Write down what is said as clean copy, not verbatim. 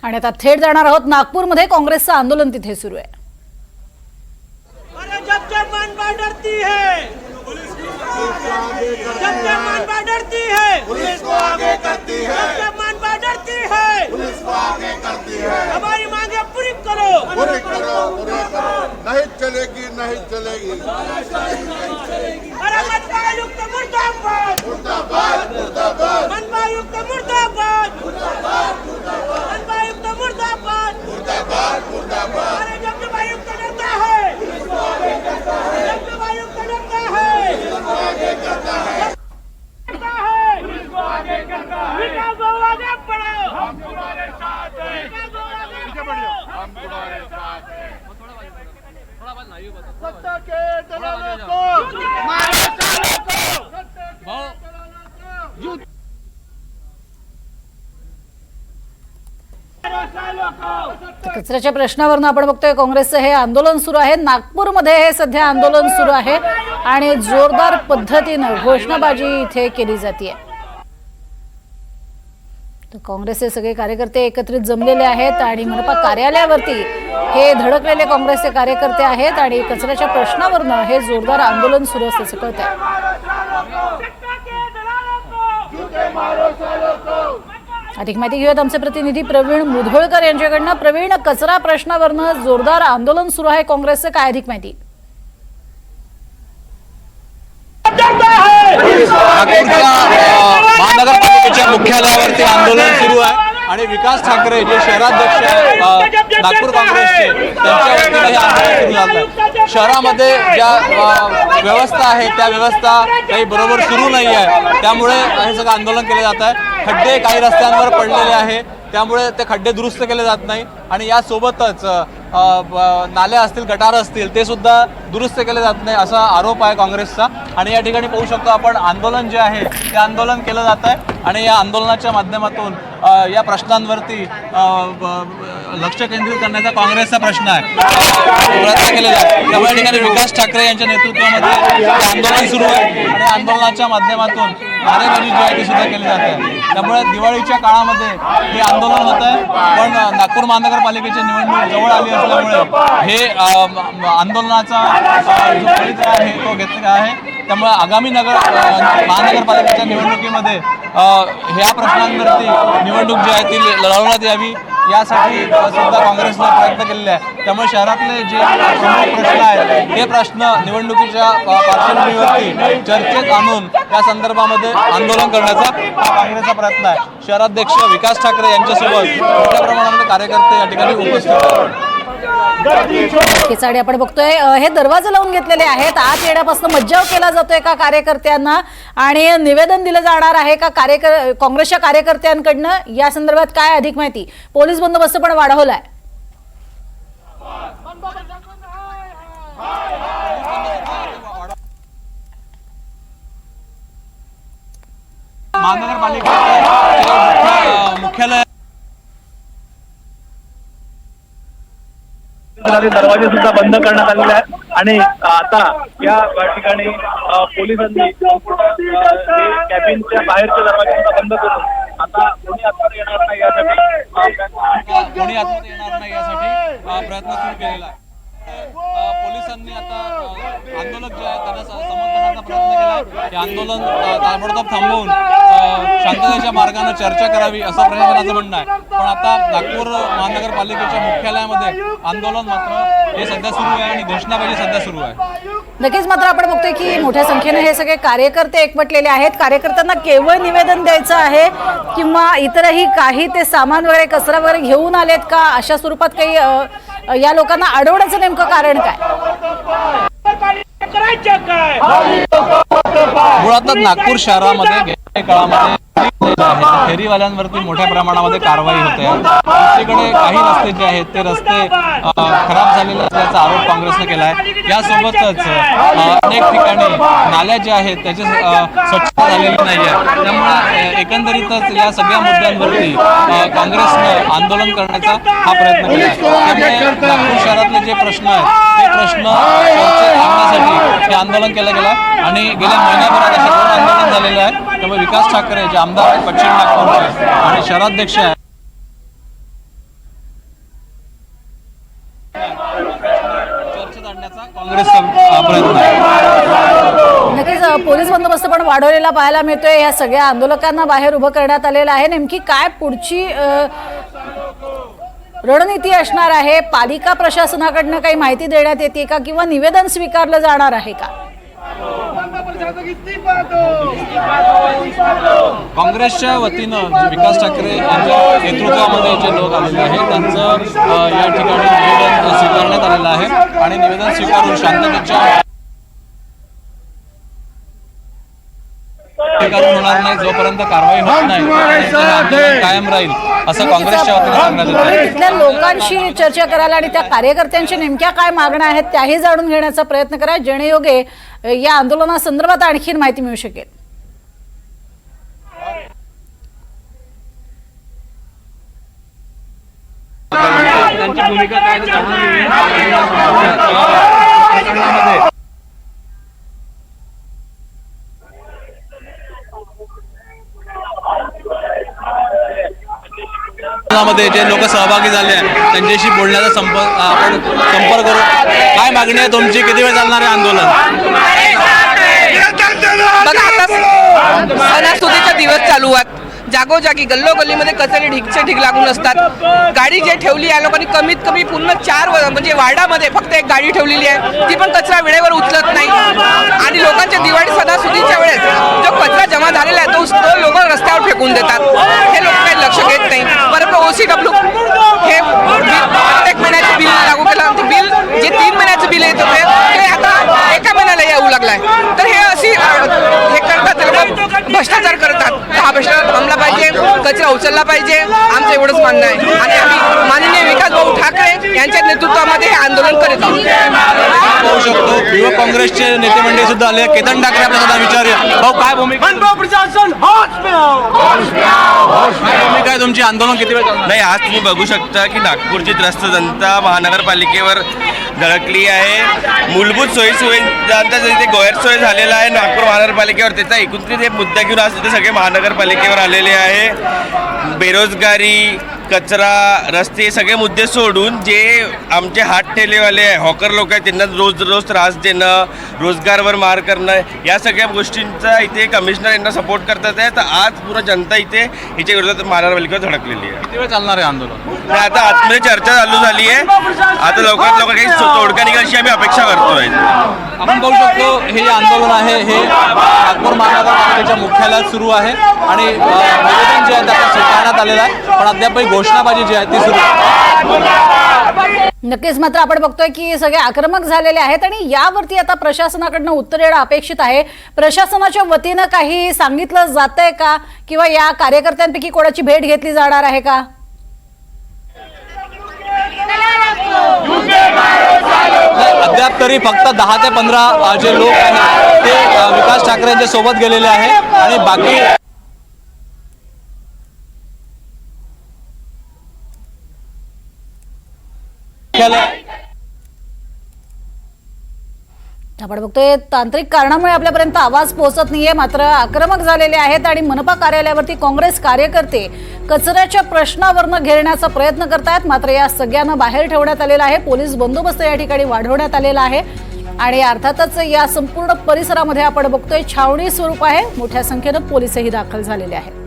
आणि आता थेट जाणार आहोत नागपूरमध्ये काँग्रेसचं आंदोलन तिथे सुरू आहे। जब जब मनपा डरती है, जब जब मनपा डरती है, पुलिस को आगे करती है, जब जब मनपा डरती है, पुलिस को आगे करती है। हमारी मांगे पूरी करो, पूरी करो, पूरी करो। नहीं चलेगी, नहीं चलेगी। अरे मनपा आयुक्त मुर्दाबाद, मुर्दाबाद, मुर्दाबाद। मनपा आयुक्त मुर्दाबाद, मुर्दाबाद, मुर्दाबाद। मनपा आयुक्त मुर्दाबाद, मुर्दाबाद, मुर्दाबाद। अरे जब जब आयुक्त डरता है, पुलिस को आगे करता है, जब जब आयुक्त डरता है, पुलिस को आगे करता है, पुलिस को आगे करता है। विकास को आगे बढ़ाओ, हम तुम्हारे साथ हैं। विकास को आगे बढ़ाओ, हम तुम्हारे साथ हैं। सत्ता के दलालों को मारो, सालों को सत्ता के दलालों को कचऱ्याच्या प्रश्नावरून आपण बघतोय काँग्रेसचं हे आंदोलन सुरू आहे। नागपूरमध्ये हे सध्या आंदोलन सुरू आहे आणि जोरदार पद्धतीने घोषणाबाजी इथे केली जाते। तर काँग्रेसचे सगळे कार्यकर्ते एकत्रित जमलेले आहेत आणि मनपा कार्यालयावरती हे धडकलेले काँग्रेसचे कार्यकर्ते आहेत आणि कचऱ्याच्या प्रश्नावरून हे जोरदार आंदोलन सुरू असल्याचं कळतंय। अधिक माहिती घेऊयात आमचे प्रतिनिधी प्रवीण मुधोळकर यांच्याकडनं। प्रवीण, कचरा प्रश्नावरून जोरदार आंदोलन सुरू आहे काँग्रेसचं, काय अधिक माहिती? महानगरपालिकेच्या मुख्यालयावरती आंदोलन सुरू आहे आणि विकास ठाकरे जे शहराध्यक्ष आहेत नागपूर काँग्रेसचे, त्यांच्या वतीने हे आंदोलन सुरू झालं। शहरामध्ये ज्या व्यवस्था आहे त्या व्यवस्था काही बरोबर सुरू नाही आहे, त्यामुळे हे सगळं आंदोलन केले जात आहे। खड्डे काही रस्त्यांवर पडलेले आहे, त्यामुळे ते खड्डे दुरुस्त केले जात नाही आणि यासोबतच नाले असतील, गटार असतील, ते सुद्धा दुरुस्त केले जात नाही असा आरोप आहे काँग्रेसचा। आणि या ठिकाणी पाहू शकतो आपण आंदोलन जे आहे ते आंदोलन केलं जात आहे आणि या आंदोलनाच्या माध्यमातून या प्रश्नांवरती लक्ष केंद्रित करण्याचा काँग्रेसचा प्रश्न आहे, प्रयत्न केले जात। त्यामुळे या ठिकाणी विकास ठाकरे यांच्या नेतृत्वामध्ये आंदोलन सुरू आहे आणि आंदोलनाच्या माध्यमातून नारेबाजी जी आहे ती सुद्धा केली जाते। त्यामुळे दिवाळीच्या काळामध्ये हे आंदोलन होत आहे, पण नागपूर महानगरपालिकेची निवडणूक जवळ आली असल्यामुळे हे आंदोलनाचा जो फलित आहे तो घेतलेला आहे। त्यामुळे आगामी महानगरपालिकेच्या निवडणुकीमध्ये ह्या प्रश्नांवरती निवडणूक जी आहे ती लढवण्यात यावी यासाठी सुद्धा काँग्रेसने प्रयत्न केलेले आहे। त्यामुळे शहरातले जे प्रश्न आहेत ते प्रश्न निवडणुकीच्या पार्श्वभूमीवरती चर्चेत आणून त्या संदर्भामध्ये आंदोलन करण्याचा हा काँग्रेसचा प्रयत्न आहे। शहराध्यक्ष विकास ठाकरे यांच्यासोबत मोठ्या प्रमाणामध्ये कार्यकर्ते या ठिकाणी उपस्थित आहेत। केसाडी आपण बघतोय हे दरवाजे लावून घेतलेले आहेत, आत येण्यापासून मज्जाव केला जातोय का कार्यकर्त्यांना आणि निवेदन दिलं जाणार आहे का काँग्रेसच्या कार्यकर्त्यांकडनं, या संदर्भात काय अधिक माहिती? पोलीस बंदोबस्त पण वाढवलाय। महानगरपालिकेचं मुख्यालय दरवाजे सुद्धा बंद करण्यात आलेले आहेत आणि आता या ठिकाणी पोलिसांनी कॅबिनच्या बाहेरचे दरवाजे सुद्धा बंद करून आता कोणी आतमध्ये येणार नाही यासाठी प्रयत्न सुरू केलेला आहे। पोलिसांनी आता आंदोलक जे आहे त्यांना समजण्याचा प्रयत्न केला। हे आंदोलन ताबडतोब थांबवून शांततेच्या मार्गाने चर्चा करावी असं प्रशासनाचं म्हणणं आहे। पण आता नागपूर महानगरपालिकेच्या मुख्यालयामध्ये आंदोलन मात्र हे सध्या सुरू आहे आणि घोषणाबाजी सध्या सुरू आहे। नक्कीच, मात्र आपण बघतोय की मोठ्या संख्येने हे सगळे कार्यकर्ते एकवटलेले आहेत। कार्यकर्त्यांना केवळ निवेदन द्यायचं आहे किंवा इतरही काही ते सामान वगैरे कचरा वगैरे घेऊन आलेत का, अशा स्वरूपात काही या लोकांना अडवण्याचं नेमकं कारण काय? मुळातच नागपूर शहरामध्ये गेल्या काळामध्ये फेरीवाल्यांवरती मोठ्या प्रमाणामध्ये कारवाई होते। दुसरीकडे काही रस्ते जे आहेत ते रस्ते खराब झालेले असल्याचा आरोप काँग्रेसने केला आहे। यासोबतच अनेक ठिकाणी नाल्या ज्या आहेत त्याची स्वच्छता झालेली नाही आहे। त्यामुळे एकंदरीतच या सगळ्या मुद्द्यांवरती काँग्रेसने आंदोलन करण्याचा हा प्रयत्न केला आहे। त्यामुळे नागपूर शहरातले जे प्रश्न आहेत ते प्रश्न चर्चेत आणण्यासाठी हे आंदोलन केलं गेलं आणि गेल्या महिन्याभरात असे 2 आंदोलन झालेले आहे। त्यामुळे विकास ठाकरे जे आमदार आहेत पश्चिम नागपूरचे आणि शहराध्यक्ष आहेत आणण्याचा काँग्रेसचा प्रयत्न आहे. नक्कीच पोलीस बंदोबस्त पण वाढवलेला पाहायला मिळतोय. या सगळ्या आंदोलकांना बाहेर उभं करण्यात आलेलं आहे. नेमकी काय पुढची रणनीती असणार आहे? पालिका प्रशासनाकडनं काही माहिती देण्यात येते का किंवा निवेदन स्वीकारलं जाणार आहे का? काँग्रेसच्या वतीनं जे विकास ठाकरे यांच्या नेतृत्वामध्ये जे लोक आलेले आहेत त्यांचं या ठिकाणी निवेदन स्वीकारण्यात आलेलं आहे आणि निवेदन स्वीकारून शांततेच्या स्वीकारून होणार नाही जोपर्यंत कारवाई होत नाही तोपर्यंत हे आंदोलन कायम राहील असं काँग्रेसच्या वतीने सांगण्यात येत आहे. तिथल्या लोकांशी चर्चा करायला आणि त्या कार्यकर्त्यांच्या नेमक्या काय मागण्या आहेत त्याही जाणून घेण्याचा प्रयत्न करा, जेणेयोगे या आंदोलनासंदर्भात आणखीन माहिती मिळू शकेल. त्यांची भूमिका काय मध्ये जे लोक सहभागी झाले आहेत त्यांच्याशी बोलण्याचा आपण संपर्क करू. काय मागणी आहे तुमची? किती वेळ चालणार आहे आंदोलन? बघा आता सणासुदीचे दिवस चालू आहेत. जागोजागी गल्लोगल्लीमध्ये कचरे ढिगचे ढीग लागून असतात. गाडी जे ठेवली या लोकांनी कमीत कमी पूर्ण 4 म्हणजे वार्डामध्ये फक्त एक गाडी ठेवलेली आहे, ती पण कचरा वेळेवर उचलत नाही. आणि लोकांच्या दिवाळी सणासुदीच्या वेळेस जो कचरा जमा झालेला आहे तो लोक रस्त्यावर फेकून देतात. हे लोक काही लक्ष घेत नाही. परंतु OCW हे प्रत्येक महिन्याचे बिल लागू केलं. ते बिल जे 3 महिन्याचं बिल येत होते ते आता एका महिन्याला येऊ लागलाय. तर हे अशी हे करतात, लोक भ्रष्टाचार करतात. हा भ्रष्टाचार थांबला पाहिजे, कचरा उचलला पाहिजे, आमचं एवढंच म्हणणं आहे. आणि आम्ही माननीय विकासभाऊ ठाकरे यांच्या नेतृत्वामध्ये हे आंदोलन करीत आहोत. पाहू शकतो युवक काँग्रेसचे नेते मंडळी सुद्धा आले. केतन ठाकरे आपल्याला सुद्धा विचारूया. भाऊ काय भूमिका आहे तुमची? आंदोलन किती वेळ चालणार? नाही, आज तुम्ही बघू शकता की नागपूरची त्रस्त जनता महानगरपालिकेवर धडकली आहे. मूलभूत सोयीसुविधांचा जिथे गैरसोय झालेला आहे नागपूर महानगरपालिकेवर, त्याचा एकत्रित एक मुद्दा घेऊन आज तिथे सगळे महानगरपालिकेवर आलेले आहे. बेरोजगारी, कचरा, रस्ते सगळे मुद्दे सोडून जे आमचे हात ठेलेवाले हॉकर लोक आहेत त्यांना रोज रोज त्रास देणं, रोजगारवर मार करणं, या सगळ्या गोष्टींचा इथे कमिशनर यांना सपोर्ट करतात आहे. तर आज पूर्ण जनता इथे याच्या विरोधात महानगरपालिकेवर धडकलेली आहे. किती वेळ चालणार आहे आंदोलन? आता आतमध्ये चर्चा चालू झाली आहे. आता लवकरात लवकर काही तोडगा निघेल अशी आम्ही अपेक्षा करतोय. आपण बघू शकतो हे जे आंदोलन आहे हे नागपूर महानगरपालिकेच्या मुख्यालयात सुरू आहे आणि निवेदन जे आहे त्याचं स्वीकारण्यात आलेलं आहे, पण अद्यापही घोषणाबाजी जी आहे ती सुरू आहे. नक्कीच. मात्र आपण बघतोय की सगळे आक्रमक झालेले आहेत आणि यावरती आता प्रशासनाकडनं उत्तर येणं अपेक्षित आहे. प्रशासनाच्या वतीनं काही सांगितलं जातंय का किंवा या कार्यकर्त्यांपैकी कोणाची भेट घेतली जाणार आहे का? अद्याप तरी फक्त 10 ते 15 जे लोक आहेत ते विकास ठाकरे यांच्या सोबत गेलेले आहेत आणि बाकी आपण बघतोय तांत्रिक कारणामुळे आपल्यापर्यंत आवाज पोहोचत नाहीये. मात्र आक्रमक झालेले आहेत आणि मनपा कार्यालयावरती काँग्रेस कार्यकर्ते कचऱ्याच्या प्रश्नावरनं घेरण्याचा प्रयत्न करतायत. मात्र या सगळ्यांना बाहेर ठेवण्यात आलेला आहे. पोलीस बंदोबस्त या ठिकाणी वाढवण्यात आलेला आहे आणि अर्थातच या संपूर्ण परिसरामध्ये आपण बघतोय छावणी स्वरूप आहे. मोठ्या संख्येनं पोलीसही दाखल झालेले आहेत.